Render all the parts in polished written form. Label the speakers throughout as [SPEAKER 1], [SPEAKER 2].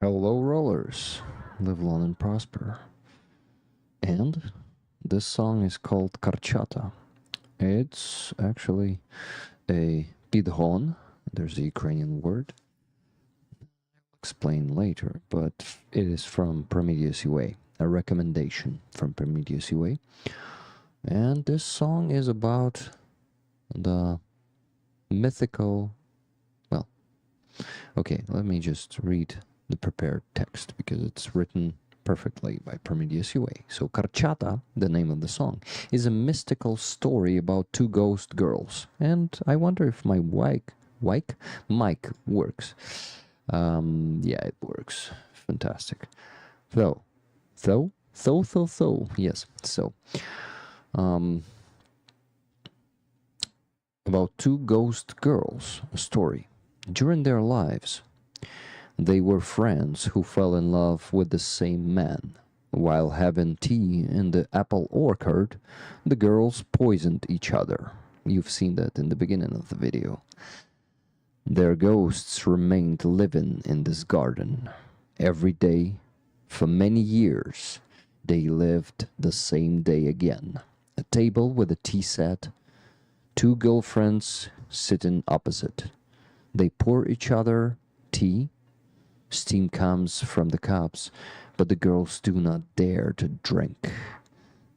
[SPEAKER 1] Hello, rollers. Live long and prosper. And this song is called Karchata. It's actually a bidhon. There's a Ukrainian word. I'll explain later, but it is from Prometheus UA, a recommendation from Prometheus UA. And this song is about the mythical. Well, okay, let me just read the prepared text because it's written perfectly by Prometheus UA. So Karchata, the name of the song, is a mystical story about two ghost girls. And I wonder if my mic works. Yeah, it works. Fantastic. Yes. So, about two ghost girls, a story. During their lives, they were friends who fell in love with the same man. While having tea in the apple orchard, the girls poisoned each other. You've seen that in the beginning of the video. Their ghosts remained living in this garden. Every day, for many years, they lived the same day again. A table with a tea set, two girlfriends sitting opposite. They pour each other tea. Steam comes from the cups, but the girls do not dare to drink.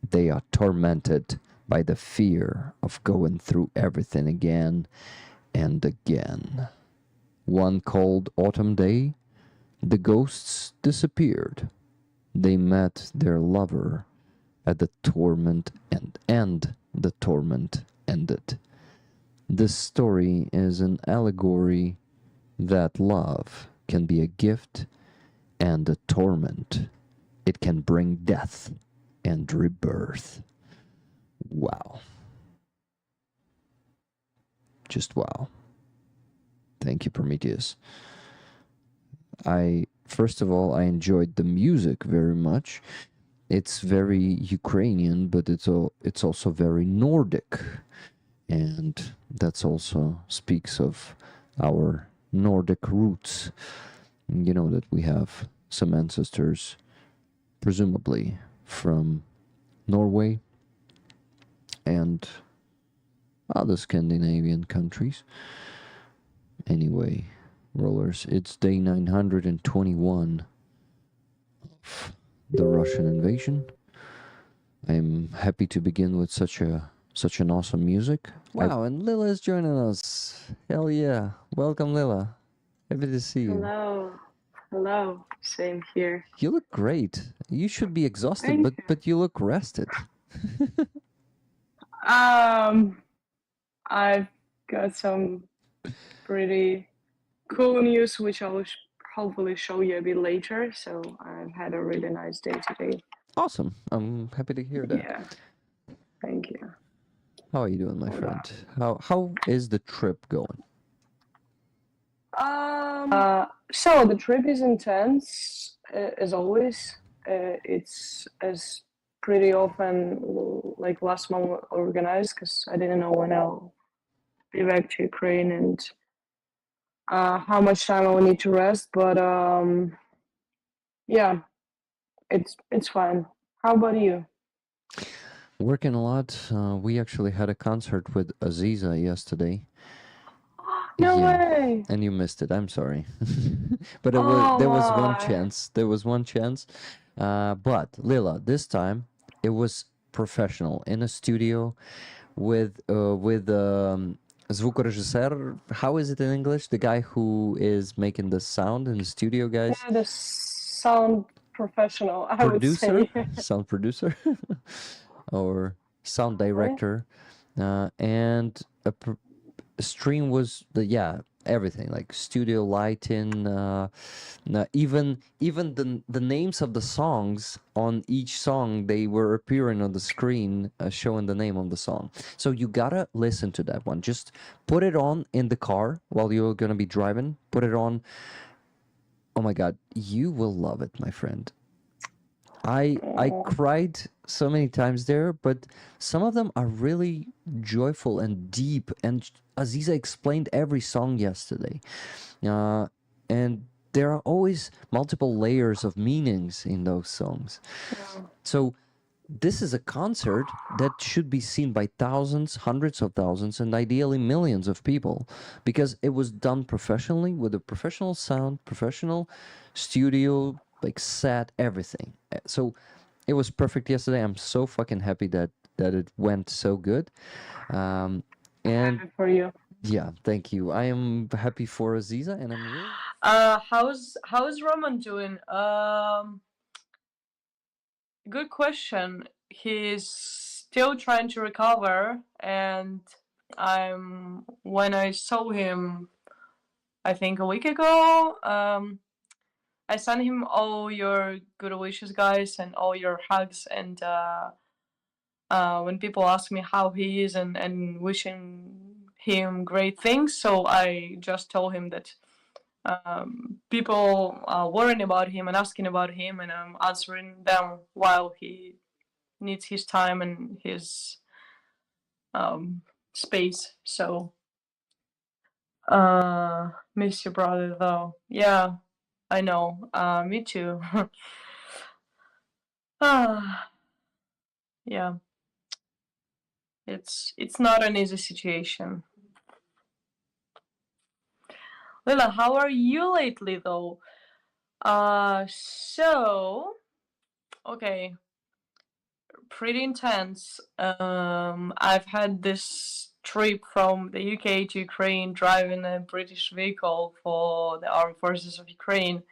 [SPEAKER 1] They are tormented by the fear of going through everything again and again. One cold autumn day, the ghosts disappeared. They met their lover at the torment and the torment ended. This story is an allegory that love can be a gift and a torment. It can bring death and rebirth. Wow. Just wow. Thank you, Prometheus. First of all, I enjoyed the music very much. It's very Ukrainian, but it's also very Nordic. And that's also speaks of our Nordic roots. You know that we have some ancestors, presumably from Norway and other Scandinavian countries. Anyway, rollers, it's day 921 of the Russian invasion. I'm happy to begin with such an awesome music. Wow, and Lila is joining us. Hell yeah. Welcome, Lila. Happy to see you.
[SPEAKER 2] Hello. Hello. Same here.
[SPEAKER 1] You look great. You should be exhausted, but you look rested.
[SPEAKER 2] I've got some pretty cool news, which I will hopefully show you a bit later. So I've had a really nice day today.
[SPEAKER 1] Awesome. I'm happy to hear that.
[SPEAKER 2] Yeah. Thank you.
[SPEAKER 1] How are you doing, my friend? How is the trip going?
[SPEAKER 2] So the trip is intense, as always. It's as pretty often like last month organized because I didn't know when I'll be back to Ukraine and how much time I will need to rest. But yeah, it's fine. How about you?
[SPEAKER 1] Working a lot. We actually had a concert with Aziza yesterday.
[SPEAKER 2] No way!
[SPEAKER 1] And you missed it. I'm sorry, but there was one chance. There was one chance. But Lila, this time it was professional in a studio with zvukorejisser. How is it in English? The guy who is making the sound in the studio, guys.
[SPEAKER 2] Yeah, the sound professional. I
[SPEAKER 1] Producer,
[SPEAKER 2] would say.
[SPEAKER 1] sound producer, or sound director, and a stream was everything, like studio lighting, even the names of the songs on each song, they were appearing on the screen, showing the name of the song. So you gotta listen to that one. Just put it on in the car while you're gonna be driving. Put it on. Oh my god, you will love it, my friend. I cried so many times there, but some of them are really joyful and deep, and Aziza explained every song yesterday. And there are always multiple layers of meanings in those songs.
[SPEAKER 2] Yeah.
[SPEAKER 1] So this is a concert that should be seen by thousands, hundreds of thousands, and ideally millions of people, because it was done professionally with a professional sound, professional studio, like set, everything. So it was perfect yesterday. I'm so fucking happy that it went so good. And
[SPEAKER 2] Happy for you.
[SPEAKER 1] yeah, thank you. I am happy for Aziza, and I'm really
[SPEAKER 2] How's Roman doing? Good question. He's still trying to recover, and when I saw him, I think a week ago, I sent him all your good wishes, guys, and all your hugs. And when people ask me how he is and wishing him great things, so I just told him that people are worrying about him and asking about him, and I'm answering them while he needs his time and his space. So, miss your brother though. Yeah, I know. Me too. Yeah, it's not an easy situation. Lila, how are you lately though? So okay, pretty intense. I've had this trip from the UK to Ukraine driving a British vehicle for the armed forces of Ukraine.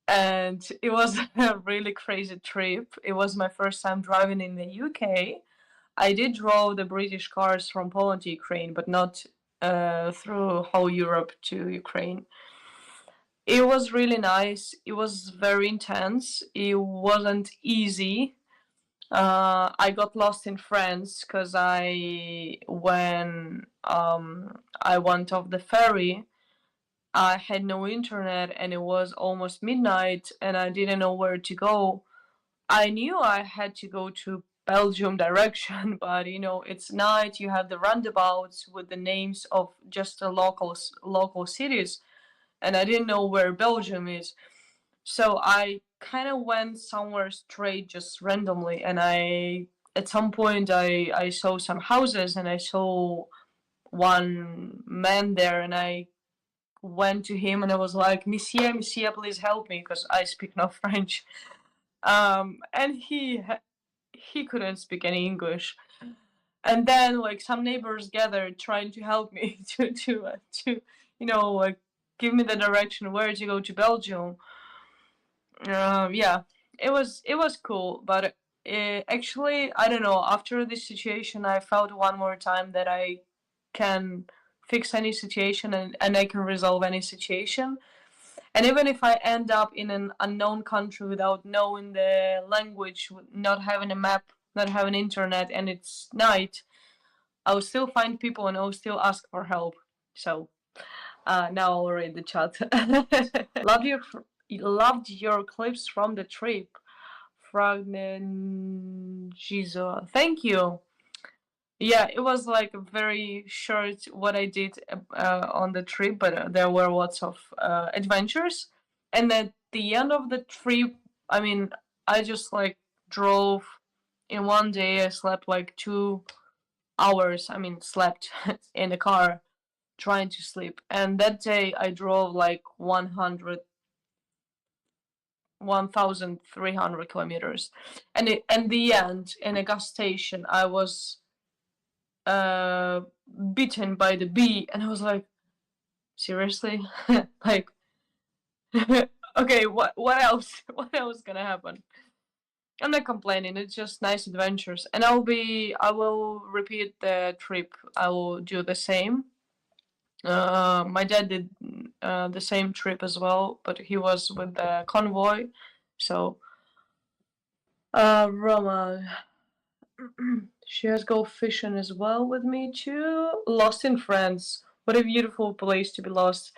[SPEAKER 2] And it was a really crazy trip. It was my first time driving in the UK. I did drive the British cars from Poland to Ukraine, but not through whole Europe to Ukraine. It was really nice. It was very intense. It wasn't easy. I got lost in France because when I went off the ferry, I had no internet and it was almost midnight and I didn't know where to go. I knew I had to go to Belgium direction, but it's night. You have the roundabouts with the names of just the local cities, and I didn't know where Belgium is. So I kind of went somewhere straight, just randomly, and at some point I saw some houses and I saw one man there, and I went to him and I was like, Monsieur, Monsieur, please help me, because I speak no French. And he couldn't speak any English. And then like some neighbors gathered trying to help me to like give me the direction where to go to Belgium. Yeah, it was cool, but actually I don't know. After this situation, I felt one more time that I can fix any situation and I can resolve any situation. And even if I end up in an unknown country without knowing the language, not having a map, not having internet, and it's night, I'll still find people and I'll still ask for help. So now I'll read the chat. Loved your clips from the trip. Fragment Jizo. Thank you. Yeah, it was like a very short what I did on the trip, but there were lots of adventures. And at the end of the trip, I mean, I just like drove in one day. I slept like 2 hours. I mean, slept in the car trying to sleep. And that day I drove like 1,300 kilometers. And in the end, in a gas station, I was bitten by the bee, and I was like, seriously? Like, okay, what else? What else gonna happen? I'm not complaining. It's just nice adventures, and I will repeat the trip. I will do the same. My dad did the same trip as well, but he was with the convoy. So, Roma, she has go fishing as well with me too. Lost in France. What a beautiful place to be lost.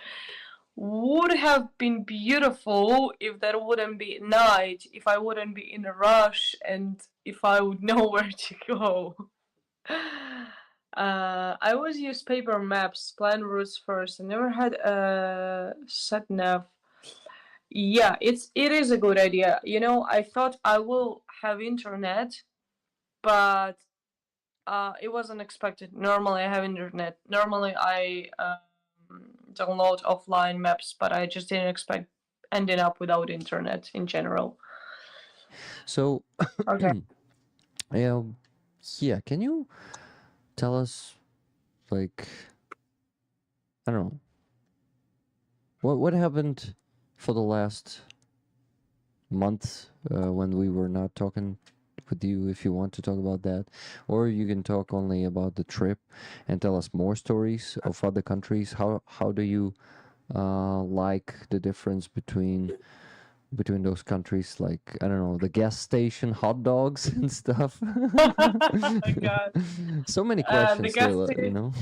[SPEAKER 2] Would have been beautiful if there wouldn't be night, if I wouldn't be in a rush, and if I would know where to go. I always use paper maps, plan routes first. I never had a sat nav. Yeah, it is a good idea. You know, I thought I will have internet, but it wasn't expected. Normally, I have internet. Normally, I download offline maps, but I just didn't expect ending up without internet in general.
[SPEAKER 1] So,
[SPEAKER 2] Okay.
[SPEAKER 1] yeah, can you tell us, like, I don't know, what happened for the last month when we were not talking with you, if you want to talk about that, or you can talk only about the trip and tell us more stories of other countries. How do you like the difference between those countries, like, I don't know, the gas station hot dogs and stuff?
[SPEAKER 2] Oh my God.
[SPEAKER 1] So many
[SPEAKER 2] The
[SPEAKER 1] questions,
[SPEAKER 2] gas
[SPEAKER 1] Leila, you
[SPEAKER 2] station.
[SPEAKER 1] know.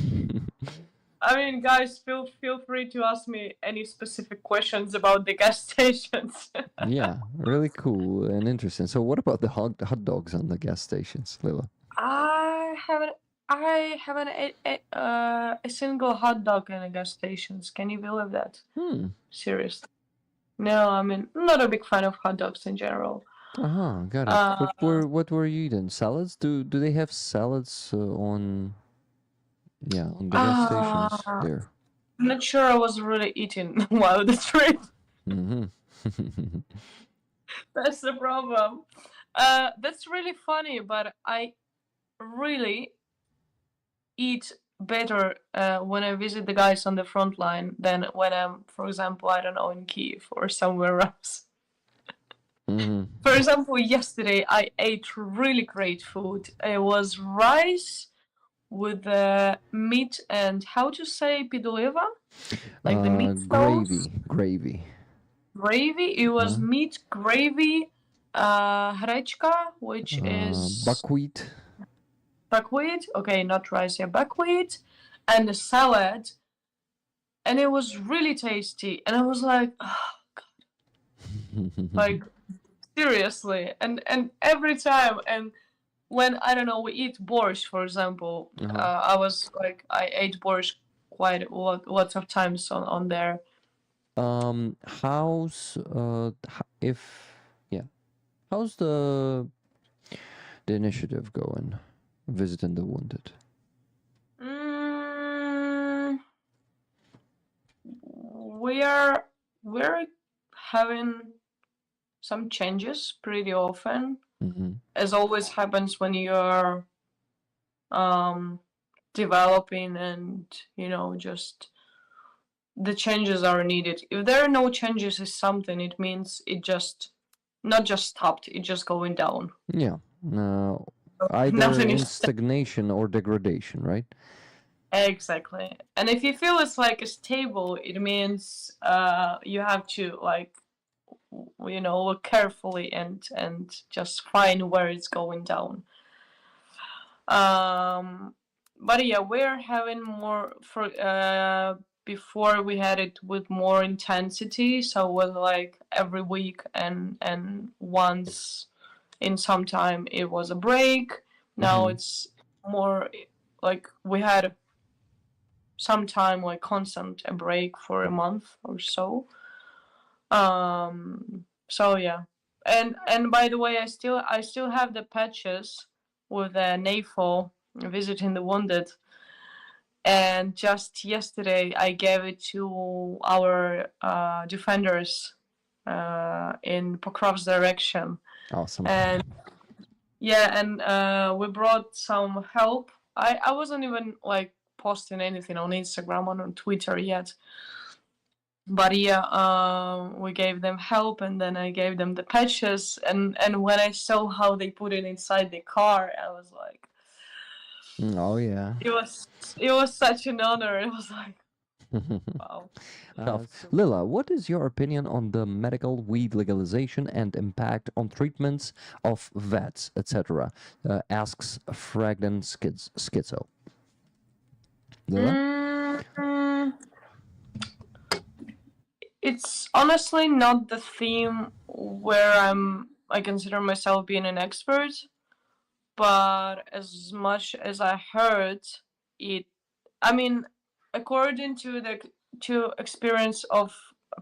[SPEAKER 2] I mean, guys, feel free to ask me any specific questions about the gas stations.
[SPEAKER 1] Yeah, really cool and interesting. So what about the hot dogs on the gas stations, Leila?
[SPEAKER 2] I haven't a single hot dog in a gas stations. Can you believe that? Seriously. No, I mean, I'm not a big fan of hot dogs in general.
[SPEAKER 1] Got it. What were you eating? Salads? Do they have salads on the gas stations
[SPEAKER 2] I'm
[SPEAKER 1] there?
[SPEAKER 2] not sure I was really eating while the trip.
[SPEAKER 1] Mm-hmm.
[SPEAKER 2] That's the problem. That's really funny, but I really eat better when I visit the guys on the front line than when I'm, for example, I don't know, in Kiev or somewhere else.
[SPEAKER 1] Mm-hmm.
[SPEAKER 2] For example, yesterday I ate really great food. It was rice with meat and how to say piduleva, like the meat sauce,
[SPEAKER 1] Gravy.
[SPEAKER 2] gravy. It was
[SPEAKER 1] Uh,
[SPEAKER 2] meat gravy, hrechka, which is
[SPEAKER 1] Buckwheat.
[SPEAKER 2] buckwheat. Okay, not rice, yeah, buckwheat, and a salad. And it was really tasty. And I was like, oh, like seriously. And every time, and when I don't know, we eat borscht, for example.
[SPEAKER 1] Uh-huh.
[SPEAKER 2] I was like, I ate borscht quite lots of times on there.
[SPEAKER 1] How's if yeah, how's the initiative going? Visiting the wounded.
[SPEAKER 2] Mm, we're having some changes pretty often,
[SPEAKER 1] Mm-hmm.
[SPEAKER 2] as always happens when you're um, developing, and just the changes are needed. If there are no changes is something, it means it just not just stopped, it just going down.
[SPEAKER 1] Yeah. Either
[SPEAKER 2] Nothing
[SPEAKER 1] in
[SPEAKER 2] is
[SPEAKER 1] stagnation or degradation, right?
[SPEAKER 2] exactly. And if you feel it's like a stable, it means you have to like look carefully and just find where it's going down. But yeah, we're having more for before we had it with more intensity, so it was like every week and once in some time it was a break. Now
[SPEAKER 1] Mm-hmm.
[SPEAKER 2] it's more like we had some time like constant a break for a month or so. So yeah. And by the way, I still have the patches with NAFO visiting the wounded. And just yesterday, I gave it to our defenders in Pokrov's direction.
[SPEAKER 1] Awesome.
[SPEAKER 2] And yeah, and we brought some help. I wasn't even like posting anything on Instagram or on Twitter yet. But yeah, we gave them help, and then I gave them the patches. And when I saw how they put it inside the car, I was like,
[SPEAKER 1] Oh yeah.
[SPEAKER 2] it was such an honor. It was like, wow.
[SPEAKER 1] Lila, what is your opinion on the medical weed legalization and impact on treatments of vets, etc.? Asks Fragden Schizo. Lila?
[SPEAKER 2] Mm, it's honestly not the theme where I consider myself being an expert, but as much as I heard it, I mean, according to the experience of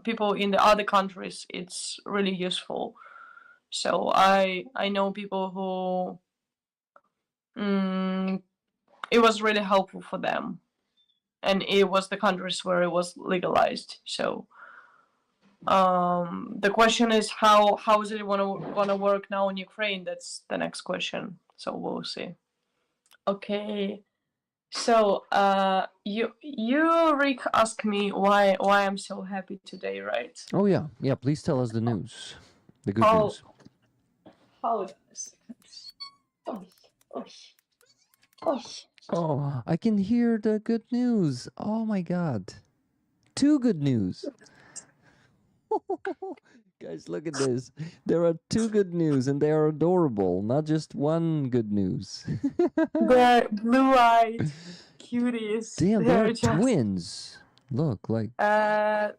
[SPEAKER 3] people in the other countries, it's really useful. So I know people who it was really helpful for them, and it was the countries where it was legalized. So the question is how is it gonna work now in Ukraine? That's the next question. So we'll see. Okay. So you Rick asked me why I'm so happy today, right?
[SPEAKER 1] Oh yeah, yeah. Please tell us the news, the good
[SPEAKER 3] Oh,
[SPEAKER 1] news.
[SPEAKER 3] hold on a second. Oh, oh, oh.
[SPEAKER 1] Oh, I can hear the good news. Oh my God, two good news. Guys, look at this. There are two good news, and they are adorable. Not just one good news.
[SPEAKER 3] They're blue-eyed cuties.
[SPEAKER 1] Damn,
[SPEAKER 3] They're
[SPEAKER 1] they're
[SPEAKER 3] just
[SPEAKER 1] twins. Look, like
[SPEAKER 3] this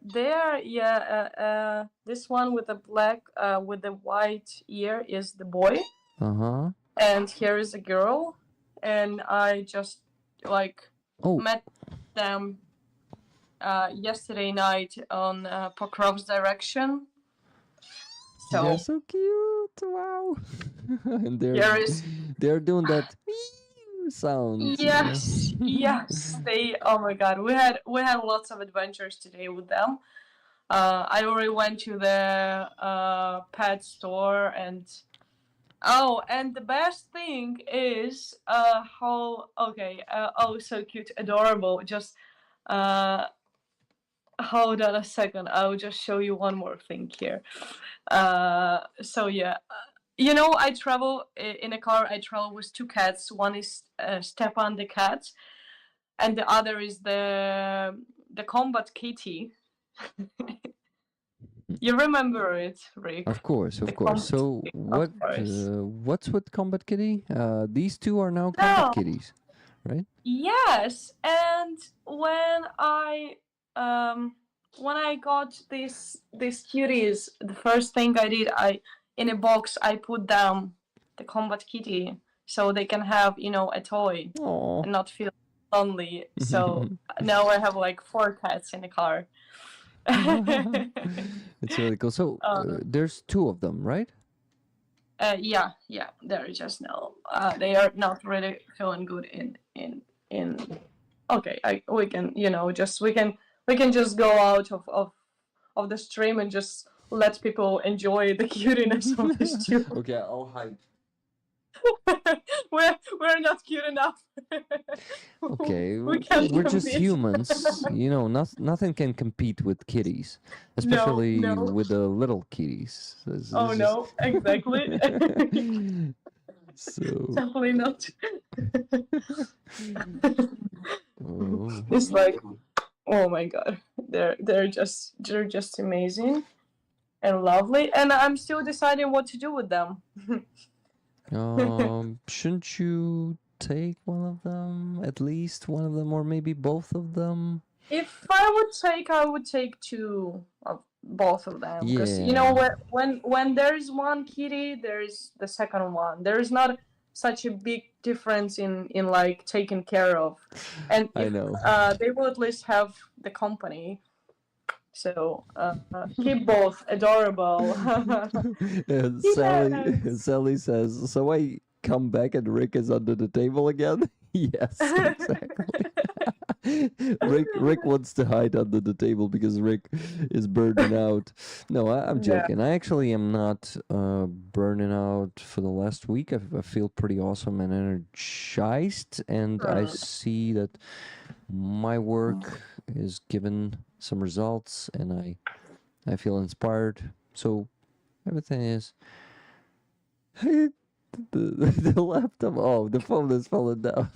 [SPEAKER 3] one with the black with the white ear is the boy,
[SPEAKER 1] uh-huh.
[SPEAKER 3] and here is a girl, and I just like
[SPEAKER 1] Oh,
[SPEAKER 3] met them yesterday night on Pokrov's direction. So
[SPEAKER 1] they're so cute. Wow. And
[SPEAKER 3] here is
[SPEAKER 1] they're doing that sound.
[SPEAKER 3] yes, yes. They oh my god, we had lots of adventures today with them. I already went to the pet store, and and the best thing is how so cute, adorable. Just hold on a second, I'll just show you one more thing here. So yeah, I travel in a car. I travel with two cats. One is Stepan the cat, and the other is the combat kitty. You remember it, Rick?
[SPEAKER 1] Of course, of
[SPEAKER 3] The
[SPEAKER 1] course. So
[SPEAKER 3] Combat Kitty, of course.
[SPEAKER 1] what's with Combat Kitty? These two are now Combat
[SPEAKER 3] No.
[SPEAKER 1] Kitties, right?
[SPEAKER 3] Yes, and when I got these cuties, the first thing I did, in a box I put them the Combat Kitty so they can have a toy
[SPEAKER 1] Aww.
[SPEAKER 3] and not feel lonely. So now I have like 4 cats in the car.
[SPEAKER 1] It's really cool. So there's two of them, right?
[SPEAKER 3] Yeah, they're just now. They are not really feeling good in. Okay, we can we can just go out of the stream and just let people enjoy the cuteness of this too.
[SPEAKER 1] Okay, I'll hide.
[SPEAKER 3] we're not cute enough.
[SPEAKER 1] Okay,
[SPEAKER 3] can't
[SPEAKER 1] we're
[SPEAKER 3] do
[SPEAKER 1] just
[SPEAKER 3] this.
[SPEAKER 1] humans. Nothing can compete with kitties, especially
[SPEAKER 3] no.
[SPEAKER 1] with the little kitties.
[SPEAKER 3] Oh no, exactly.
[SPEAKER 1] So
[SPEAKER 3] Definitely not.
[SPEAKER 1] oh.
[SPEAKER 3] It's like, oh my god, they're just amazing and lovely, and I'm still deciding what to do with them.
[SPEAKER 1] Shouldn't you take one of them, at least one of them, or maybe both of them?
[SPEAKER 3] If I would take 2 of both of them, because
[SPEAKER 1] Yeah.
[SPEAKER 3] when there is one kitty, there is the second one. There is not such a big difference in like taken care of, and
[SPEAKER 1] I
[SPEAKER 3] if,
[SPEAKER 1] know.
[SPEAKER 3] they will at least have the company. So keep both adorable.
[SPEAKER 1] And Sally says, so I come back and Rick is under the table again? Yes, exactly. Rick wants to hide under the table because Rick is burning out. No, I'm
[SPEAKER 3] Yeah.
[SPEAKER 1] joking. I actually am not burning out for the last week. I feel pretty awesome and energized, and I see that my work is given some results, and I feel inspired. So everything is. The laptop. Oh, the phone is falling down.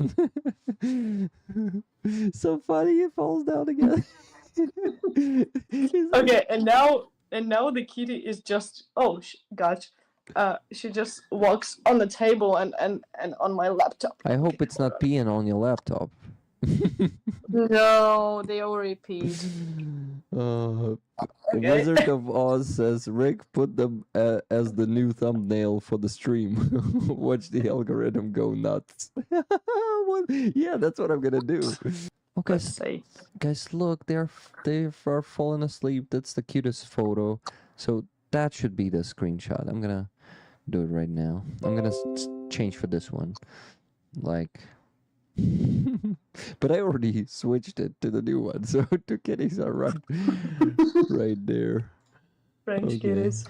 [SPEAKER 1] So funny, it falls down again.
[SPEAKER 3] Okay, and now the kitty is just gosh, she just walks on the table and on my laptop.
[SPEAKER 1] I hope it's not peeing on your laptop.
[SPEAKER 3] No, they already peed. Okay.
[SPEAKER 1] Wizard of Oz says, Rick, put them as the new thumbnail for the stream. Watch the algorithm go nuts. Yeah, that's what I'm gonna do. Okay,
[SPEAKER 3] let's say.
[SPEAKER 1] guys, look, they are falling asleep. That's the cutest photo. So that should be the screenshot. I'm gonna do it right now. I'm gonna change for this one, like. But I already switched it to the new one, so two kitties are right there.
[SPEAKER 3] French
[SPEAKER 1] Okay.
[SPEAKER 3] kitties.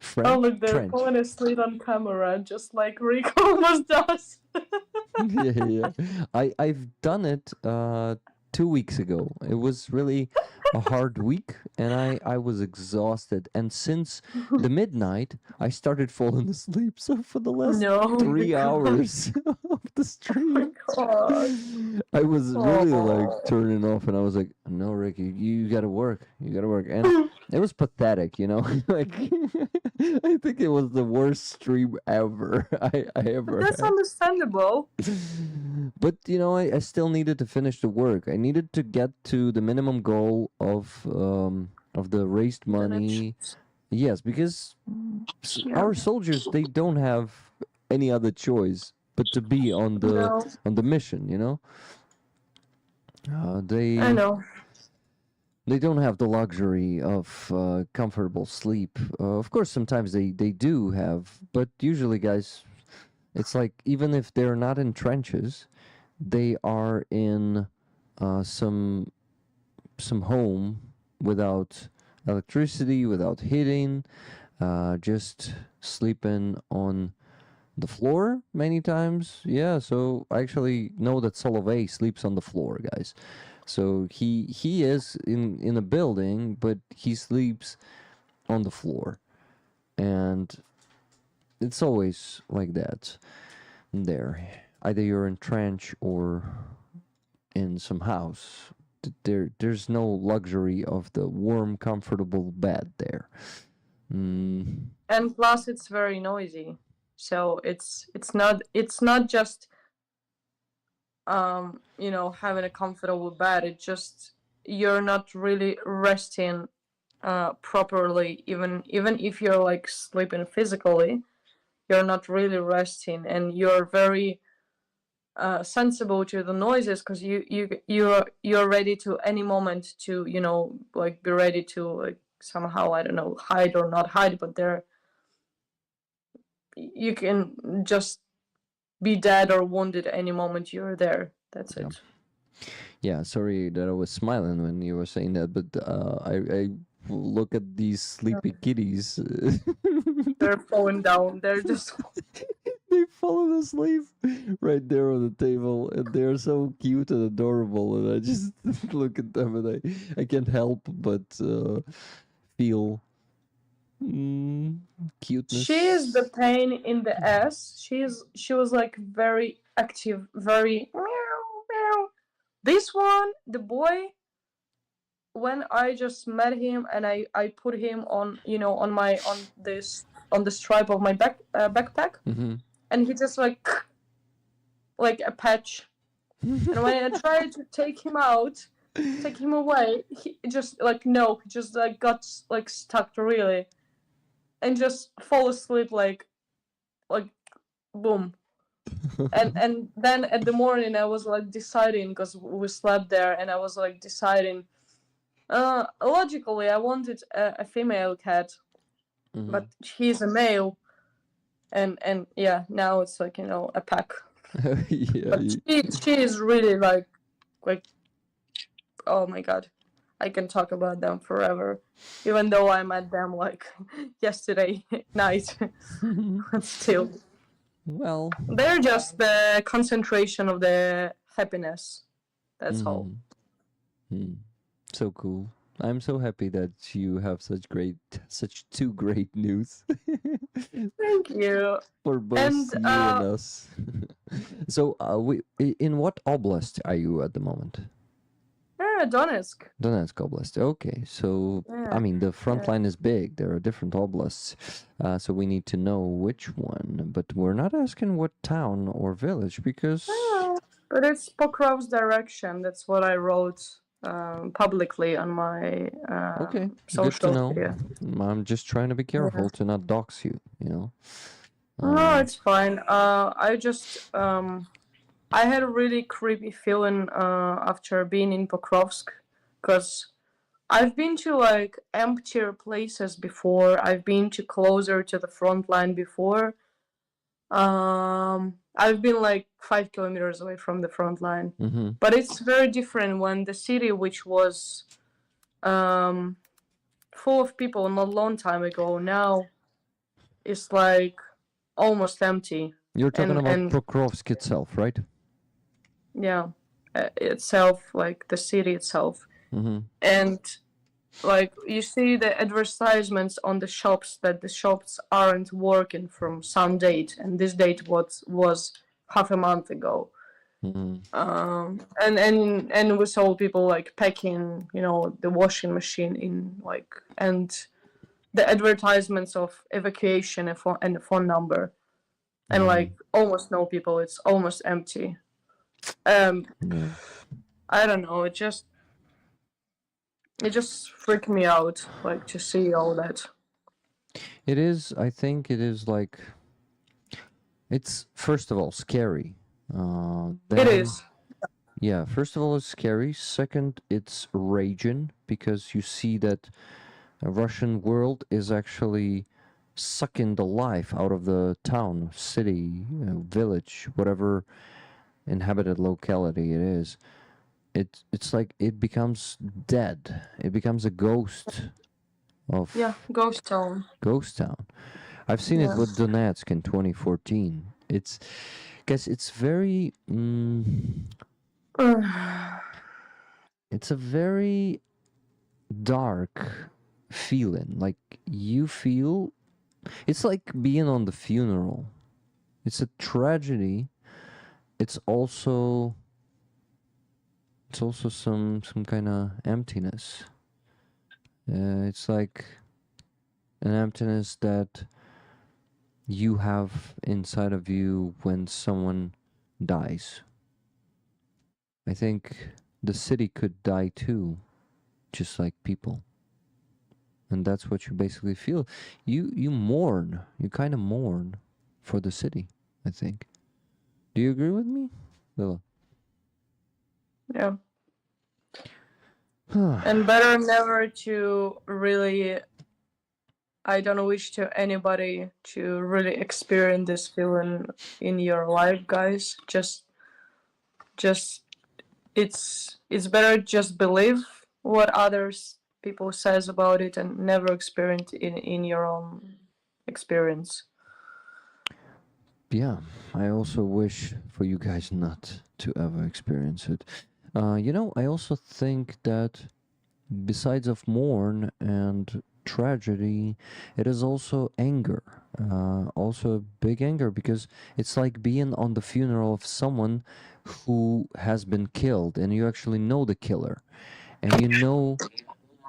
[SPEAKER 1] French
[SPEAKER 3] Oh look, they're
[SPEAKER 1] trench.
[SPEAKER 3] falling asleep on camera, just like Rick almost does.
[SPEAKER 1] Yeah. I've done it 2 weeks ago. It was really a hard week, and I was exhausted. And since the midnight, I started falling asleep. So for the last
[SPEAKER 3] No,
[SPEAKER 1] 3
[SPEAKER 3] God.
[SPEAKER 1] hours of the stream,
[SPEAKER 3] God.
[SPEAKER 1] I was really like
[SPEAKER 3] Oh.
[SPEAKER 1] turning off, and I was like, "No, Rick, you gotta work. You gotta work." And it was pathetic, you know. Like I think it was the worst stream ever I ever
[SPEAKER 3] That's
[SPEAKER 1] had.
[SPEAKER 3] understandable.
[SPEAKER 1] But you know, I still needed to finish the work. I needed to get to the minimum goal of the raised money. Yes, because
[SPEAKER 3] Yeah.
[SPEAKER 1] our soldiers, they don't have any other choice but to be on
[SPEAKER 3] No,
[SPEAKER 1] the mission. You know,
[SPEAKER 3] I
[SPEAKER 1] they
[SPEAKER 3] know.
[SPEAKER 1] don't have the luxury of comfortable sleep. Of course, sometimes they do have, but usually, guys, it's like even if they're not in trenches, they are in some home without electricity, without heating, just sleeping on the floor many times. Yeah, so I actually know that Solove sleeps on the floor, guys. So he is in a building, but he sleeps on the floor, and it's always like that. There, either you're in trench or in some house. There's no luxury of the warm, comfortable bed there. Mm,
[SPEAKER 3] And plus, it's very noisy. So it's not just having a comfortable bed. It's just you're not really resting properly. Even if you're like sleeping physically, you're not really resting, and you're very sensible to the noises because you're ready to any moment to like be ready to like somehow, I don't know, hide or not hide, but there you can just be dead or wounded any moment you're there. That's
[SPEAKER 1] Yeah.
[SPEAKER 3] it.
[SPEAKER 1] yeah, sorry that I was smiling when you were saying that, but I look at these sleepy kitties.
[SPEAKER 3] They're falling down. They're just
[SPEAKER 1] They've fallen asleep right there on the table, and they're so cute and adorable. And I just look at them, and I can't help but feel cuteness.
[SPEAKER 3] she is the pain in the ass. She was like very active, very meow meow. This one, the boy, when I just met him and I put him on on the stripe of my backpack,
[SPEAKER 1] Mm-hmm.
[SPEAKER 3] and he just like a patch. And when I tried to take him away, he just like no, he just like got like stuck really, and just fall asleep like boom. And then at the morning I was like deciding, because we slept there, and I was like deciding. Logically, I wanted a female cat,
[SPEAKER 1] Mm-hmm.
[SPEAKER 3] but he's a male, and yeah, now it's like a pack.
[SPEAKER 1] Yeah.
[SPEAKER 3] But she is really like oh my god, I can talk about them forever, even though I met them like yesterday night. But still,
[SPEAKER 1] Well.
[SPEAKER 3] they're just the concentration of the happiness. That's all.
[SPEAKER 1] So cool. I'm so happy that you have such two great news
[SPEAKER 3] Thank you.
[SPEAKER 1] for both
[SPEAKER 3] And
[SPEAKER 1] you and us. So, in what oblast are you at the moment?
[SPEAKER 3] Donetsk.
[SPEAKER 1] Donetsk Oblast. Okay, so
[SPEAKER 3] Yeah.
[SPEAKER 1] I mean the front line is big. There are different oblasts, so we need to know which one. But we're not asking what town or village because.
[SPEAKER 3] But it's Pokrov's direction. That's what I wrote publicly on my
[SPEAKER 1] Okay,
[SPEAKER 3] social
[SPEAKER 1] good to know.
[SPEAKER 3] media.
[SPEAKER 1] I'm just trying to be careful to not dox you. You know.
[SPEAKER 3] No, it's fine. I just I had a really creepy feeling after being in Pokrovsk, because I've been to like emptier places before. I've been to closer to the front line before. I've been like 5 kilometers away from the front line,
[SPEAKER 1] Mm-hmm.
[SPEAKER 3] but it's very different when the city, which was full of people not a long time ago, now is like almost empty.
[SPEAKER 1] You're talking about
[SPEAKER 3] And
[SPEAKER 1] Pokrovsk itself, right?
[SPEAKER 3] yeah, itself, like the city itself,
[SPEAKER 1] Mm-hmm.
[SPEAKER 3] and like you see the advertisements on the shops that the shops aren't working from some date, and this date was half a month ago.
[SPEAKER 1] Mm-hmm.
[SPEAKER 3] And we saw people like packing, the washing machine in like, and the advertisements of evacuation and the phone number, and like almost no people. It's almost empty. Um,
[SPEAKER 1] Yeah.
[SPEAKER 3] I don't know. It just freaked me out, like to see all that.
[SPEAKER 1] It is, I think it is like, it's first of all scary.
[SPEAKER 3] It
[SPEAKER 1] Then,
[SPEAKER 3] is.
[SPEAKER 1] yeah, first of all, it's scary. Second, it's raging because you see that a Russian world is actually sucking the life out of the town, city, village, whatever inhabited locality it is. It's like it becomes dead. It becomes a ghost of
[SPEAKER 3] Yeah, ghost town.
[SPEAKER 1] ghost town. I've seen it
[SPEAKER 3] Yeah.
[SPEAKER 1] with Donetsk in 2014. It's, guess it's very. It's a very dark feeling. Like you feel, it's like being on the funeral. It's a tragedy. It's also some kind of emptiness. It's like an emptiness that you have inside of you when someone dies. I think the city could die too, just like people. And that's what you basically feel. You mourn. You kind of mourn for the city, I think. Do you agree with me, Lila?
[SPEAKER 3] Yeah. And better never to really, I don't wish to anybody to really experience this feeling in your life, guys. Just it's better just believe what others people says about it and never experience it in your own experience.
[SPEAKER 1] Yeah, I also wish for you guys not to ever experience it. I also think that besides of mourn and tragedy, it is also anger. Also a big anger because it's like being on the funeral of someone who has been killed and you actually know the killer. And you know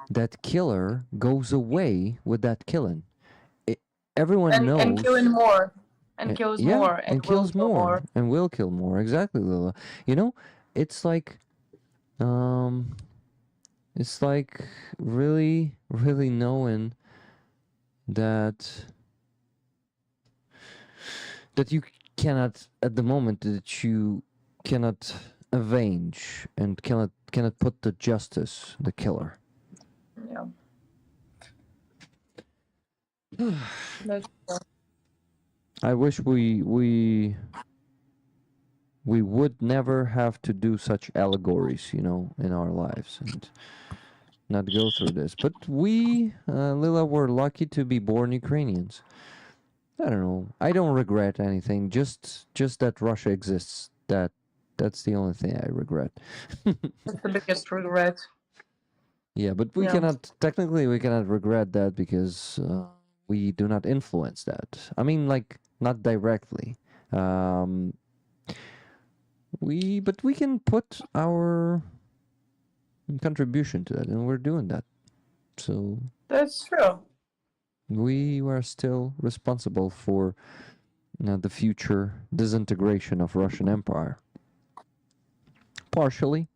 [SPEAKER 1] that killer goes away with that killing. Everyone
[SPEAKER 3] And
[SPEAKER 1] knows.
[SPEAKER 3] killing more. And kills
[SPEAKER 1] Yeah,
[SPEAKER 3] more and
[SPEAKER 1] and
[SPEAKER 3] will
[SPEAKER 1] kills
[SPEAKER 3] kill more.
[SPEAKER 1] and will kill more. Exactly, Lila. You know, it's like, um, it's like really, really knowing that you cannot at the moment that you cannot avenge and cannot put the justice the killer.
[SPEAKER 3] Yeah. That's
[SPEAKER 1] I wish we would never have to do such allegories, in our lives and not go through this. But we, Lila, were lucky to be born Ukrainians. I don't know. I don't regret anything. Just that Russia exists. That's the only thing I regret.
[SPEAKER 3] the biggest regret.
[SPEAKER 1] Yeah, but we
[SPEAKER 3] Yeah.
[SPEAKER 1] cannot regret that because we do not influence that. I mean, like, not directly. But we can put our contribution to that, and we're doing that. So
[SPEAKER 3] That's true.
[SPEAKER 1] we are still responsible for the future disintegration of Russian Empire. Partially,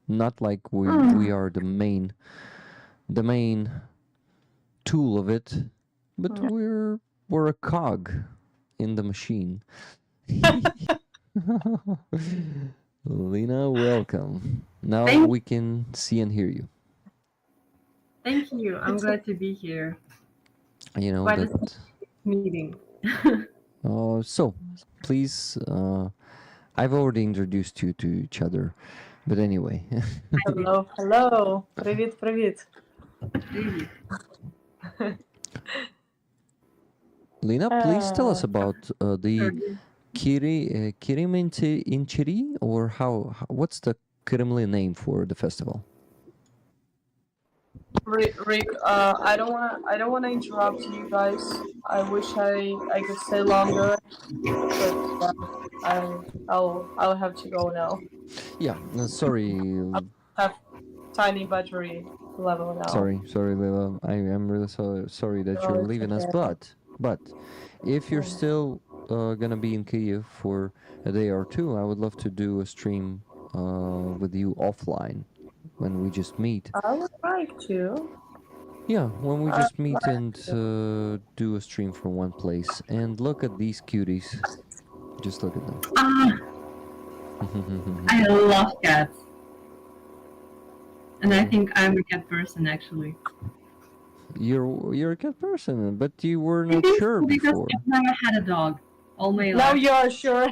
[SPEAKER 1] not like we are the main tool of it, but
[SPEAKER 3] Yeah.
[SPEAKER 1] we're a cog in the machine. Lena, welcome. Now
[SPEAKER 4] Thank-
[SPEAKER 1] we can see and hear you.
[SPEAKER 4] Thank you. I'm glad to be here.
[SPEAKER 1] You know
[SPEAKER 4] Quite a
[SPEAKER 1] that.
[SPEAKER 4] meeting.
[SPEAKER 1] So, please, I've already introduced you to each other, but anyway.
[SPEAKER 3] Hello, hello. Привіт, привіт.
[SPEAKER 4] Really.
[SPEAKER 1] Lena, please tell us
[SPEAKER 3] Uh,
[SPEAKER 1] about the Kiriminchiri, or what's the Kirimli name for the festival?
[SPEAKER 3] Rick, I don't wanna interrupt you guys. I wish I could stay longer, but I'll have to go now.
[SPEAKER 1] Yeah, sorry,
[SPEAKER 3] Have tiny battery level now.
[SPEAKER 1] sorry, Leila. I am really sorry that
[SPEAKER 3] No,
[SPEAKER 1] you're
[SPEAKER 3] it's
[SPEAKER 1] leaving us,
[SPEAKER 3] okay.
[SPEAKER 1] but if you're still gonna be in Kyiv for a day or two, I would love to do a stream with you offline when we just meet.
[SPEAKER 3] I would like to.
[SPEAKER 1] Yeah, when we
[SPEAKER 3] I
[SPEAKER 1] just meet
[SPEAKER 3] like
[SPEAKER 1] and do a stream from one place. And look at these cuties. Just look at them.
[SPEAKER 4] I love cats. And I think I'm a cat person actually.
[SPEAKER 1] You're a cat person, but you were not
[SPEAKER 4] It is
[SPEAKER 1] sure
[SPEAKER 4] because
[SPEAKER 1] before.
[SPEAKER 4] I've never had a dog all my
[SPEAKER 3] Now
[SPEAKER 4] life.
[SPEAKER 3] you are sure.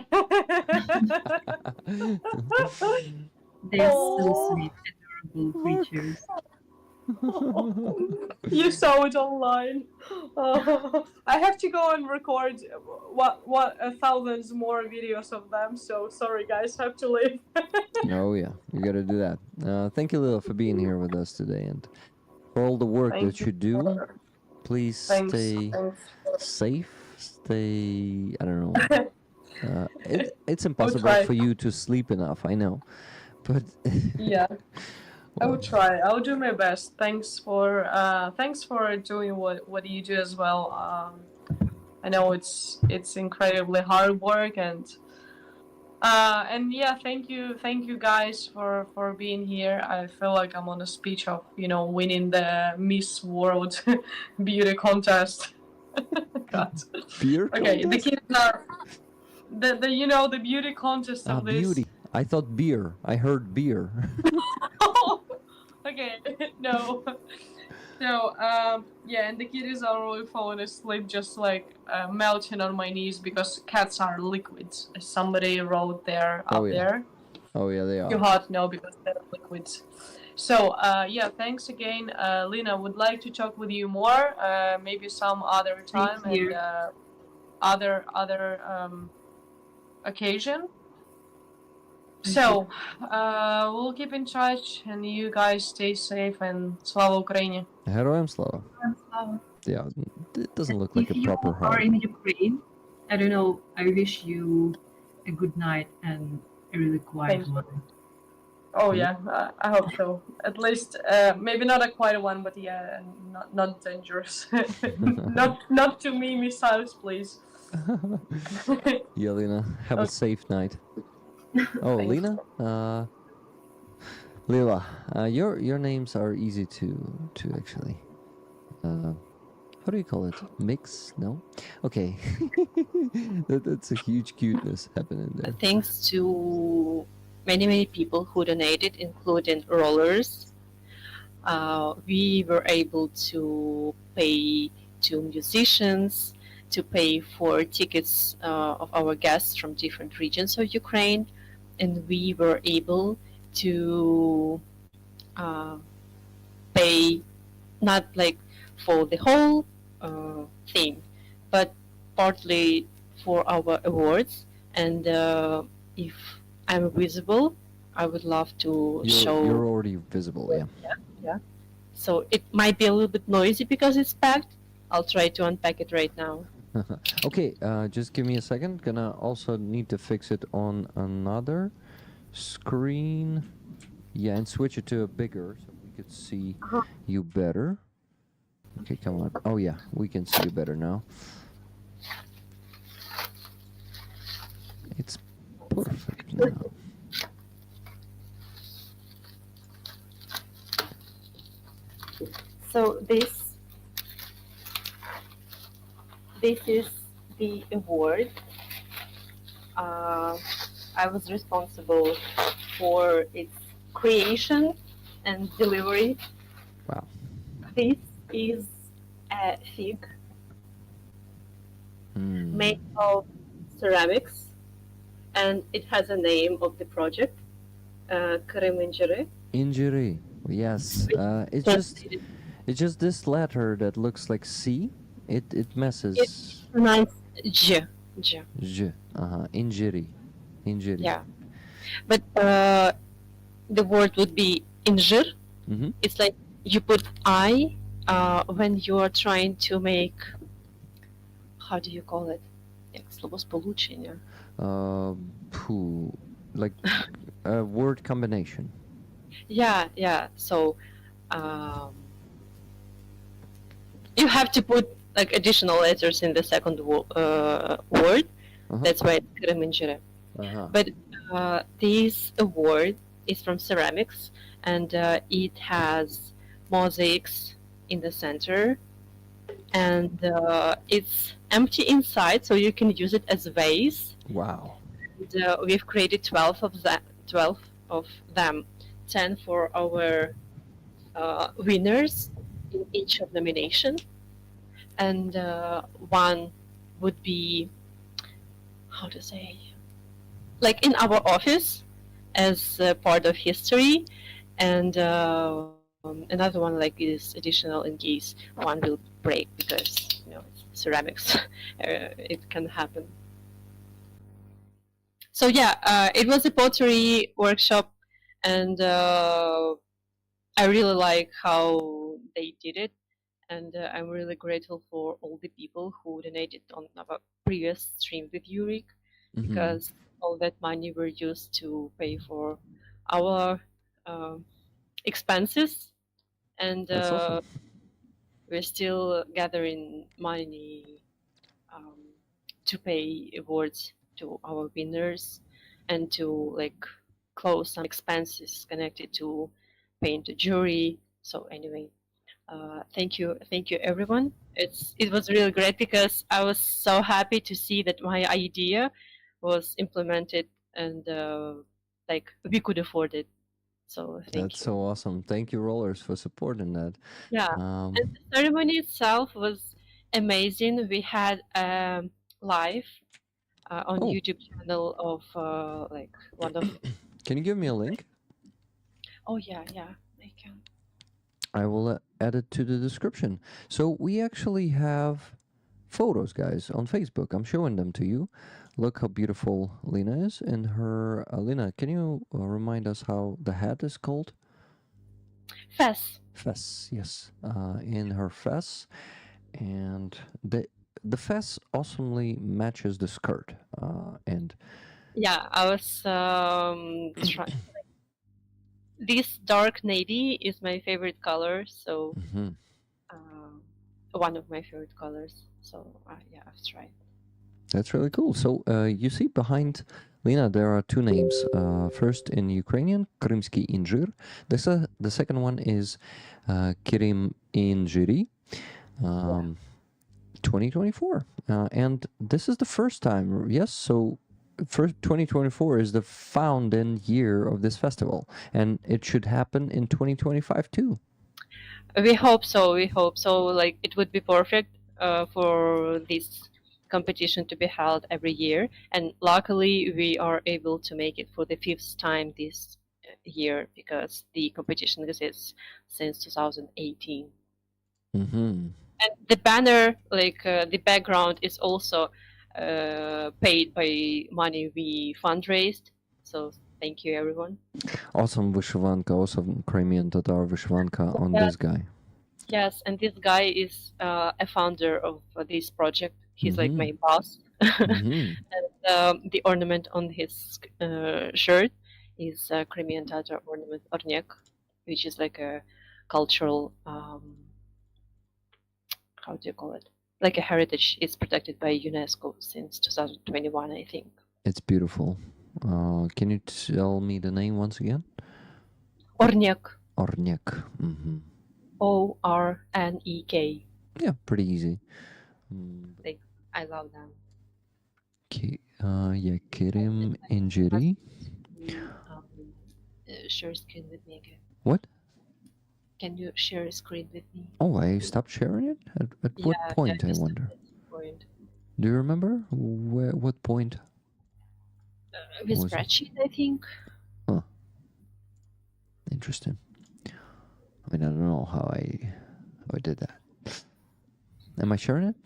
[SPEAKER 4] They're so
[SPEAKER 3] Oh.
[SPEAKER 4] sweet, adorable creatures.
[SPEAKER 3] You saw it online. I have to go and record what thousands more videos of them. So sorry, guys, have to leave.
[SPEAKER 1] Oh yeah, you gotta do that. Thank you, Lila, for being here with us today, and for all the work that you do. Please
[SPEAKER 3] Thanks.
[SPEAKER 1] stay safe. Stay. I don't know. It's impossible
[SPEAKER 3] try.
[SPEAKER 1] for you to sleep enough. I know, but
[SPEAKER 3] Yeah, I
[SPEAKER 1] well,
[SPEAKER 3] will try. I'll do my best. Thanks for doing what you do as well. I know it's incredibly hard work and yeah, thank you guys for being here. I feel like I'm on a speech of winning the Miss World beauty contest. God.
[SPEAKER 1] beer.
[SPEAKER 3] Okay, the
[SPEAKER 1] contest?
[SPEAKER 3] kids are the beauty contest of this.
[SPEAKER 1] Beauty. I thought beer. I heard beer.
[SPEAKER 3] Okay, no. So, yeah, and the kitties are all falling asleep, just like melting on my knees because cats are liquids. As somebody wrote there
[SPEAKER 1] Oh,
[SPEAKER 3] up
[SPEAKER 1] yeah.
[SPEAKER 3] there.
[SPEAKER 1] Oh yeah, they
[SPEAKER 3] Too
[SPEAKER 1] are.
[SPEAKER 3] hot, no, because they're liquids. So, yeah, thanks again, Lena. Would like to talk with you more, maybe some other time
[SPEAKER 4] you.
[SPEAKER 3] and other occasion. So, we'll keep in touch, and you guys stay safe, and Slava Ukraini.
[SPEAKER 1] Героям слава. Yeah, it doesn't look like
[SPEAKER 4] If
[SPEAKER 1] a
[SPEAKER 4] you
[SPEAKER 1] proper
[SPEAKER 4] are
[SPEAKER 1] heart.
[SPEAKER 4] in Ukraine, I don't know, I wish you a good night and a really quiet
[SPEAKER 3] Thank you.
[SPEAKER 4] one.
[SPEAKER 3] Oh yeah, I hope so. At least, maybe not a quiet one, but yeah, not dangerous. not too many missiles, please.
[SPEAKER 1] Yeah, Lena, have a
[SPEAKER 3] Okay.
[SPEAKER 1] safe night. Oh,
[SPEAKER 3] Thanks.
[SPEAKER 1] Lena, Lila, your names are easy to actually. How do you call it? Mix? No. Okay. That's a huge cuteness happening there.
[SPEAKER 5] Thanks to many people who donated, including rollers, we were able to pay to musicians, to pay for tickets of our guests from different regions of Ukraine, and we were able to pay not like for the whole thing, but partly for our awards. And if I'm visible, I would love to show.
[SPEAKER 1] You're already visible, yeah.
[SPEAKER 5] Yeah. So it might be a little bit noisy because it's packed. I'll try to unpack it right now.
[SPEAKER 1] Okay, just give me a second. Gonna also need to fix it on another screen. Yeah, and switch it to a bigger so we could see you better. Okay, come on. Oh yeah, we can see you better now. It's perfect now.
[SPEAKER 5] So this is the award. I was responsible for its creation and delivery.
[SPEAKER 1] Wow.
[SPEAKER 5] This is a fig made of ceramics, and it has a name of the project, Kırım
[SPEAKER 1] Injury. Yes. It's just this letter that looks like C. It messes.
[SPEAKER 5] It's pronounced J. J.
[SPEAKER 1] J. Injury. Injury.
[SPEAKER 5] Yeah. But the word would be injur.
[SPEAKER 1] Mm-hmm.
[SPEAKER 5] It's like you put I when you are trying to make, how do you call it? Словосполучение.
[SPEAKER 1] Like a word combination.
[SPEAKER 5] Yeah, yeah. So you have to put like additional letters in the second word. That's why it's Kırım. But this award is from ceramics, and it has mosaics in the center, and it's empty inside, so you can use it as a vase.
[SPEAKER 1] Wow.
[SPEAKER 5] And, we've created 12 of them, 10 for our winners in each of nomination, and one would be, how to say, like in our office as part of history, and another one like is additional in case one will break, because it's ceramics. It can happen. So yeah, it was a pottery workshop, and I really like how they did it, and I'm really grateful for all the people who donated on our previous stream with Yurik, because all that money were used to pay for our expenses, and
[SPEAKER 1] That's awesome.
[SPEAKER 5] we're still gathering money to pay awards to our winners and to like close some expenses connected to paying the jury. So anyway, thank you everyone. It was really great, because I was so happy to see that my idea was implemented, and like we could afford it. So thank
[SPEAKER 1] That's so awesome. Thank you, Rollers, for supporting that.
[SPEAKER 5] Yeah, and the ceremony itself was amazing. We had live on YouTube channel of like one of.
[SPEAKER 1] Can you give me a link?
[SPEAKER 5] Oh yeah, I can.
[SPEAKER 1] I will add it to the description. So we actually have photos, guys, on Facebook. I'm showing them to you. Look how beautiful Lena is in her. Lena, can you remind us how the hat is called?
[SPEAKER 5] Fess.
[SPEAKER 1] Fess, yes. In her fess, and the fess awesomely matches the skirt. And
[SPEAKER 5] yeah, I was this dark navy is my favorite color, so one of my favorite colors. So yeah, I've tried.
[SPEAKER 1] That's really cool. So you see behind Lena, there are two names. First in Ukrainian, Krymsky Injir. The second one is Kirim Injiri, 2024. And this is the first time, yes? So first 2024 is the founding year of this festival. And it should happen in 2025 too.
[SPEAKER 5] We hope so. Like it would be perfect for this competition to be held every year, and luckily we are able to make it for the 5th time this year, because the competition exists since 2018. And the banner, like the background, is also paid by money we fundraised. So thank you, everyone.
[SPEAKER 1] Awesome Vyshivanka, awesome Crimean Tatar Vyshivanka on this guy.
[SPEAKER 5] Yes, and this guy is a founder of this project. He's like my boss. And the ornament on his shirt is a Crimean Tatar ornament, ornyek, which is like a cultural, how do you call it? Like a heritage. It's protected by UNESCO since 2021, I think.
[SPEAKER 1] It's beautiful. Can you tell me the name once again?
[SPEAKER 5] Ornyek.
[SPEAKER 1] Ornyek.
[SPEAKER 5] O-R-N-E-K.
[SPEAKER 1] Yeah, pretty easy.
[SPEAKER 5] I love them.
[SPEAKER 1] Yeah, Kerim Injiri.
[SPEAKER 5] Share screen with me again.
[SPEAKER 1] What?
[SPEAKER 5] Can you share a screen with me?
[SPEAKER 1] Oh, I stopped sharing it? At what point, I
[SPEAKER 5] just
[SPEAKER 1] wonder?
[SPEAKER 5] at this point.
[SPEAKER 1] Do you remember? What point?
[SPEAKER 5] With
[SPEAKER 1] Was it?
[SPEAKER 5] spreadsheet, I think.
[SPEAKER 1] Huh. Interesting. I mean, I don't know how I did that. Am I sharing it?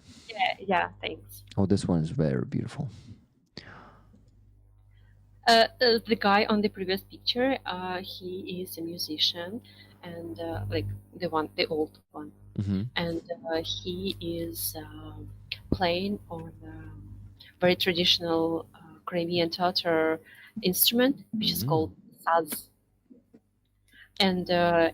[SPEAKER 5] Yeah, thanks.
[SPEAKER 1] Oh, this one is very beautiful.
[SPEAKER 5] The guy on the previous picture, he is a musician, and like the old one,
[SPEAKER 1] Mm-hmm.
[SPEAKER 5] and he is playing on very traditional Crimean Tatar instrument, which is called saz. And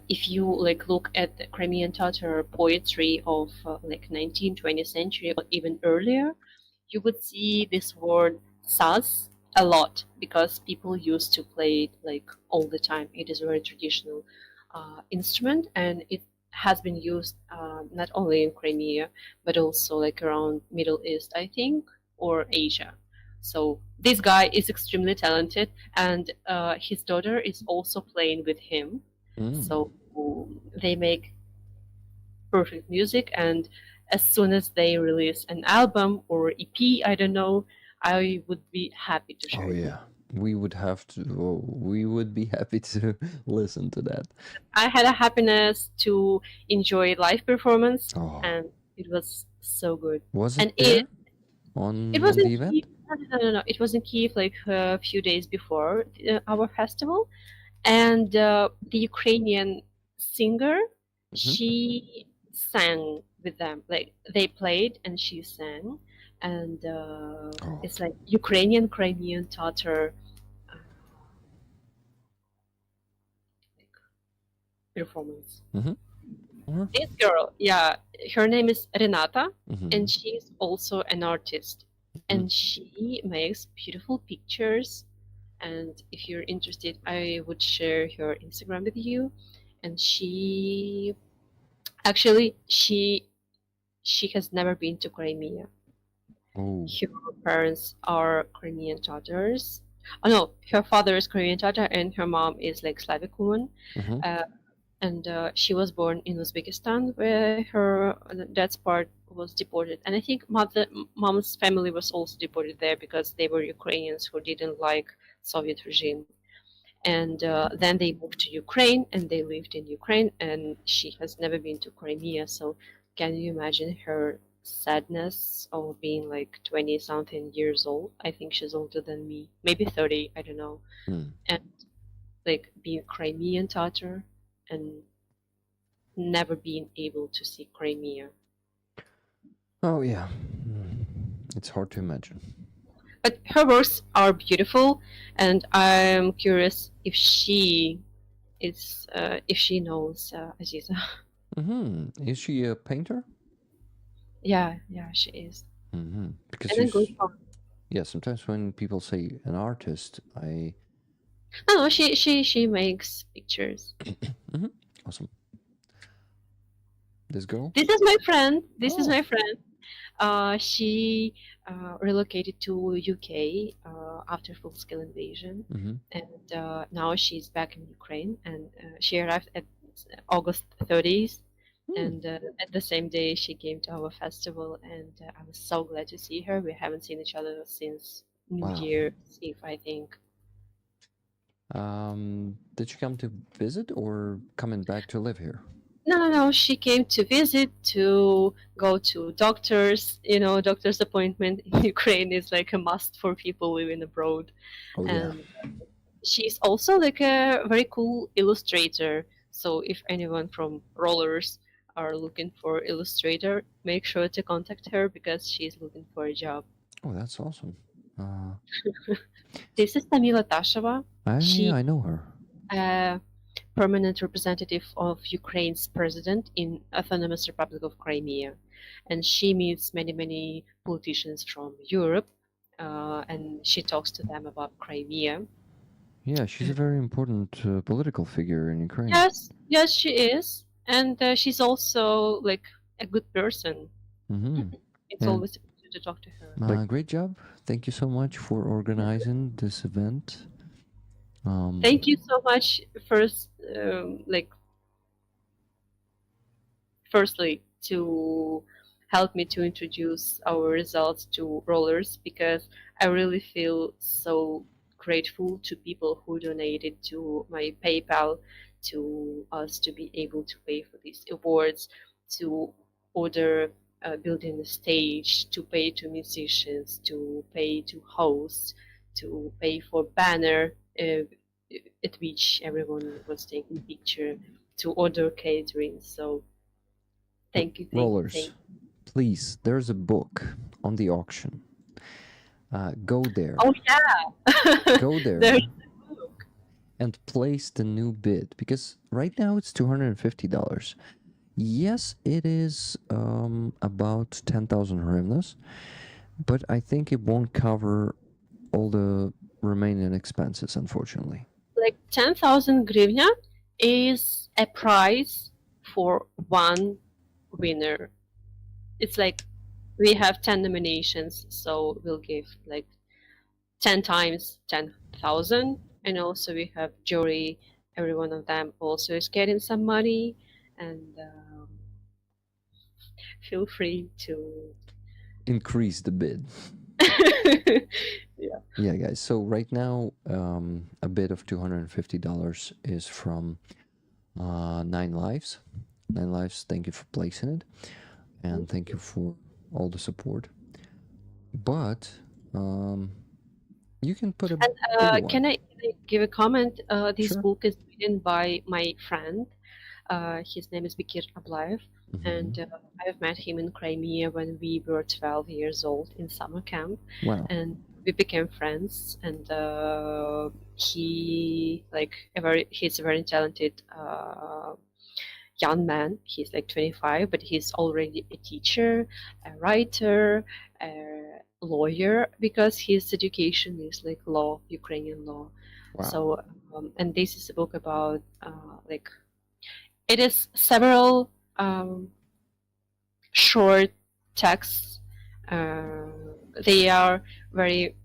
[SPEAKER 5] if you like look at the Crimean Tatar poetry of like 19th, 20th century or even earlier, you would see this word saz a lot because people used to play it like all the time. It is a very traditional instrument, and it has been used not only in Crimea but also like around Middle East, I think, or Asia. So this guy is extremely talented, and his daughter is also playing with him. So they make perfect music, and as soon as they release an album or EP, I don't know, I would be happy to share
[SPEAKER 1] Oh
[SPEAKER 5] it.
[SPEAKER 1] yeah, we would have to. Oh, we would be happy to listen to that.
[SPEAKER 5] I had a happiness to enjoy live performance,
[SPEAKER 1] Oh,
[SPEAKER 5] and it was so good.
[SPEAKER 1] was it
[SPEAKER 5] And
[SPEAKER 1] there
[SPEAKER 5] it
[SPEAKER 1] on
[SPEAKER 5] was in
[SPEAKER 1] the event?
[SPEAKER 5] Kiev. No. It was in Kiev like a few days before our festival, and the Ukrainian singer, she sang with them. Like they played and she sang, and
[SPEAKER 1] Oh.
[SPEAKER 5] it's like Ukrainian Crimean Tatar performance. This girl, yeah, her name is Renata, and she's also an artist, and she makes beautiful pictures. And if you're interested, I would share her Instagram with you. And she has never been to Crimea.
[SPEAKER 1] Oh.
[SPEAKER 5] Her parents are Crimean Tatars. Oh no, her father is Korean Tatar and her mom is like Slavic woman. And she was born in Uzbekistan, where her dad's part was deported. And I think mom's family was also deported there because they were Ukrainians who didn't like Soviet regime. And then they moved to Ukraine, and they lived in Ukraine. And she has never been to Crimea, so can you imagine her sadness of being like 20 something years old? I think she's older than me, maybe 30, I don't know. And like being Crimean Tatar and never being able to see Crimea.
[SPEAKER 1] Oh yeah, it's hard to imagine.
[SPEAKER 5] But her works are beautiful, and I'm curious if she knows Aziza.
[SPEAKER 1] Is she a painter?
[SPEAKER 5] Yeah, she is.
[SPEAKER 1] Because
[SPEAKER 5] and a good fun.
[SPEAKER 1] Yeah, sometimes when people say an artist,
[SPEAKER 5] No, she makes pictures.
[SPEAKER 1] Awesome. This girl?
[SPEAKER 5] This is my friend. She relocated to UK after full-scale invasion, and now she's back in Ukraine. And she arrived at August 30th, and at the same day she came to our festival, and I was so glad to see her. We haven't seen each other since New Year's Eve, I think.
[SPEAKER 1] Did she come to visit or coming back to live here?
[SPEAKER 5] No. She came to visit, to go to doctors. Doctor's appointment in Ukraine is like a must for people living abroad. And she's also like a very cool illustrator. So if anyone from Rollers are looking for illustrator, make sure to contact her because she's looking for a job.
[SPEAKER 1] Oh, that's awesome.
[SPEAKER 5] This is Tamila Tasheva.
[SPEAKER 1] I know her.
[SPEAKER 5] Permanent representative of Ukraine's president in Autonomous Republic of Crimea, and she meets many politicians from Europe, and she talks to them about Crimea.
[SPEAKER 1] Yeah, she's a very important political figure in Ukraine.
[SPEAKER 5] Yes, she is, and she's also like a good person. It's always a pleasure to talk to her.
[SPEAKER 1] Great job. Thank you so much for organizing this event.
[SPEAKER 5] Thank you so much. Firstly, to help me to introduce our results to rollers, because I really feel so grateful to people who donated to my PayPal, to us to be able to pay for these awards, to order building the stage, to pay to musicians, to pay to hosts, to pay for banner at which everyone was taking picture, to order catering. So thank you.
[SPEAKER 1] Rollers, please, there's a book on the auction. Go there.
[SPEAKER 5] Oh yeah.
[SPEAKER 1] Go there.
[SPEAKER 5] There's a book.
[SPEAKER 1] And place the new bid, because right now it's $250. Yes, it is about 10,000 hryvnias, but I think it won't cover all the remaining expenses, unfortunately.
[SPEAKER 5] Like 10,000 hryvnia is a prize for one winner. It's like we have 10 nominations, so we'll give like 10 times 10,000, and also we have jury. Every one of them also is getting some money, and feel free to
[SPEAKER 1] increase the bid. Yeah, guys. So right now, a bid of $250 is from 9 Lives. 9 Lives, thank you for placing it, and thank you for all the support. But you can put a bigger one.
[SPEAKER 5] Can I give a comment? This
[SPEAKER 1] Sure.
[SPEAKER 5] book is written by my friend. His name is Bekir Ablaev, and I've met him in Crimea when we were 12 years old in summer camp.
[SPEAKER 1] Wow.
[SPEAKER 5] And we became friends, and he's a very talented young man. He's like 25, but he's already a teacher, a writer, a lawyer, because his education is like law, Ukrainian law.
[SPEAKER 1] Wow.
[SPEAKER 5] So, and this is a book about it is several short texts. They are very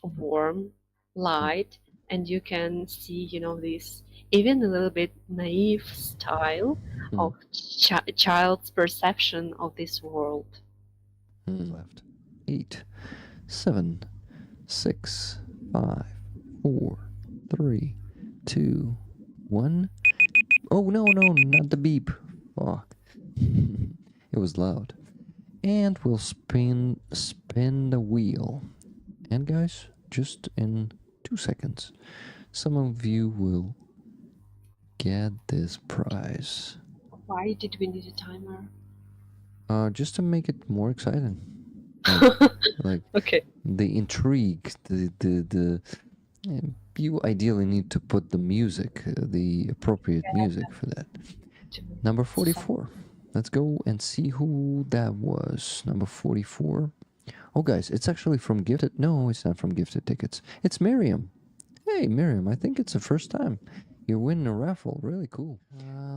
[SPEAKER 5] warm, light, and you can see, this even a little bit naive style of child's perception of this world.
[SPEAKER 1] Left. 8, 7, 6, 5, 4, 3, 2, 1. Oh, no, not the beep. Fuck. It was loud. And we'll spin the wheel. And guys, just in 2 seconds, some of you will get this prize.
[SPEAKER 5] Why did we need a timer?
[SPEAKER 1] Just to make it more exciting. Like
[SPEAKER 5] Okay.
[SPEAKER 1] the intrigue, you ideally need to put the music, the appropriate music for that. Number 44. Let's go and see who that was. Number 44. Oh, guys, it's actually from Gifted. No, it's not from Gifted Tickets. It's Miriam. Hey, Miriam, I think it's the first time you're winning a raffle. Really cool.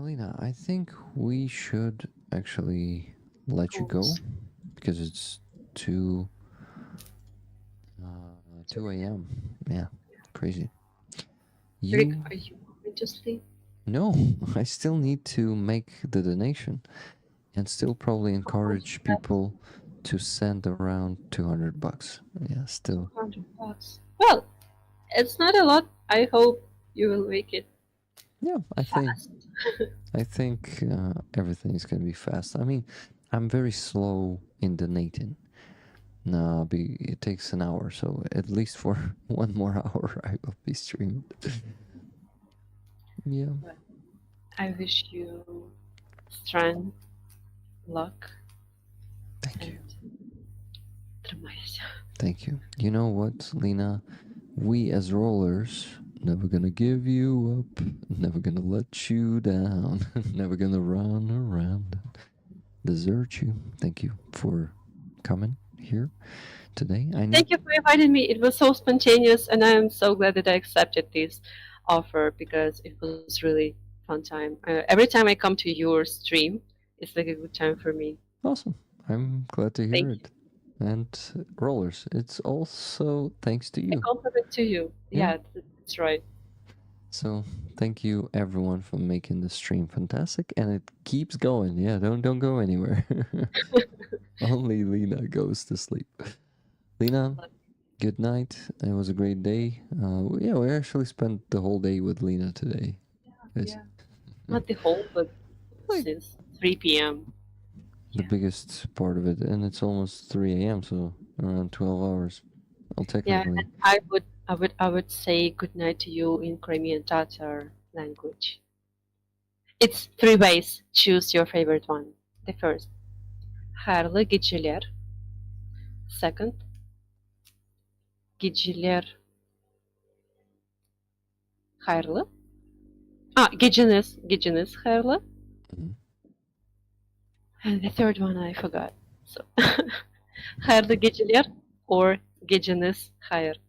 [SPEAKER 1] Lena, I think we should actually let you go because it's 2 a.m. Yeah, crazy.
[SPEAKER 5] Rick, are you going to sleep?
[SPEAKER 1] No, I still need to make the donation and still probably encourage people to send around $200. Yeah, still.
[SPEAKER 5] $200. Well, it's not a lot. I hope you will make it.
[SPEAKER 1] Yeah, I think everything is going to be fast. I mean, I'm very slow in donating. No, it takes an hour, so at least for 1 more hour I will be streaming. Yeah.
[SPEAKER 5] I wish you strength, luck.
[SPEAKER 1] Thank you.
[SPEAKER 5] Тримайся.
[SPEAKER 1] Thank you. You know what, Lena? We as rollers, never gonna give you up, never gonna let you down, never gonna run around and desert you. Thank you for coming here today.
[SPEAKER 5] Thank you for inviting me. It was so spontaneous, and I am so glad that I accepted this offer because it was really fun time. Every time I come to your stream, it's like a good time for me.
[SPEAKER 1] Awesome. I'm glad to hear it. And Rollers, it's also thanks to
[SPEAKER 5] A
[SPEAKER 1] you.
[SPEAKER 5] compliment to you.
[SPEAKER 1] Yeah.
[SPEAKER 5] Yeah, that's right.
[SPEAKER 1] So thank you everyone for making the stream fantastic, and it keeps going. Yeah, don't go anywhere. Only Lena goes to sleep. Lena, good night. It was a great day. Yeah, we actually spent the whole day with Lena today. It's
[SPEAKER 5] Yeah. Not the whole, but
[SPEAKER 1] Like-
[SPEAKER 5] since 3 p.m.
[SPEAKER 1] the
[SPEAKER 5] Yeah.
[SPEAKER 1] biggest part of it, and it's almost 3 a.m., so around 12 hours. Well,
[SPEAKER 5] Yeah,
[SPEAKER 1] technically.
[SPEAKER 5] and I would say good night to you in Crimean Tatar language. It's 3 ways. Choose your favorite one. The first, hayırlı geceler. Second, geceler hayırlı. Geceniz hayırlı.
[SPEAKER 1] Mhm.
[SPEAKER 5] And the third one I forgot. So, hayırlı geceler or geceniz hayır.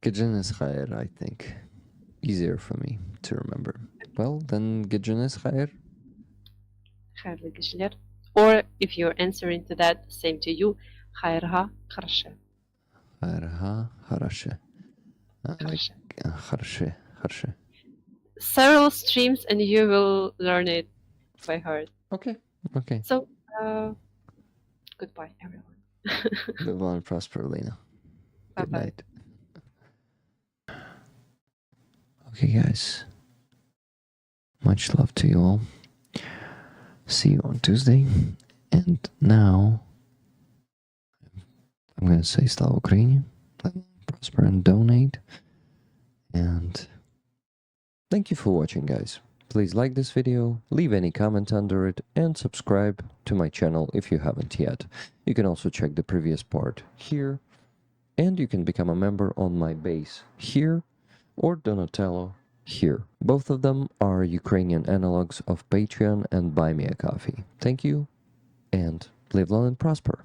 [SPEAKER 1] Gecenes Khair, I think. Easier for me to remember. Well, then Gecenes Khair.
[SPEAKER 5] Hayırlı geceler. Or if you're answering to that, same to you. Hayırha karşı.
[SPEAKER 1] Khairha Harashe. Like,
[SPEAKER 5] Karşı.
[SPEAKER 1] Harshe. Harshe.
[SPEAKER 5] Several streams and you will learn it by heart.
[SPEAKER 1] Okay. Okay.
[SPEAKER 5] So, goodbye, everyone.
[SPEAKER 1] Live on and prosper, Lena. Good
[SPEAKER 5] Bye-bye.
[SPEAKER 1] night. Okay, guys. Much love to you all. See you on Tuesday. And now, I'm going to say Slava Ukraini. Live on, prosper, and donate. And thank you for watching, guys. Please like this video, leave any comment under it, and subscribe to my channel if you haven't yet. You can also check the previous part here, and you can become a member on my base here, or Donatello here. Both of them are Ukrainian analogs of Patreon and Buy Me a Coffee. Thank you, and live long and prosper.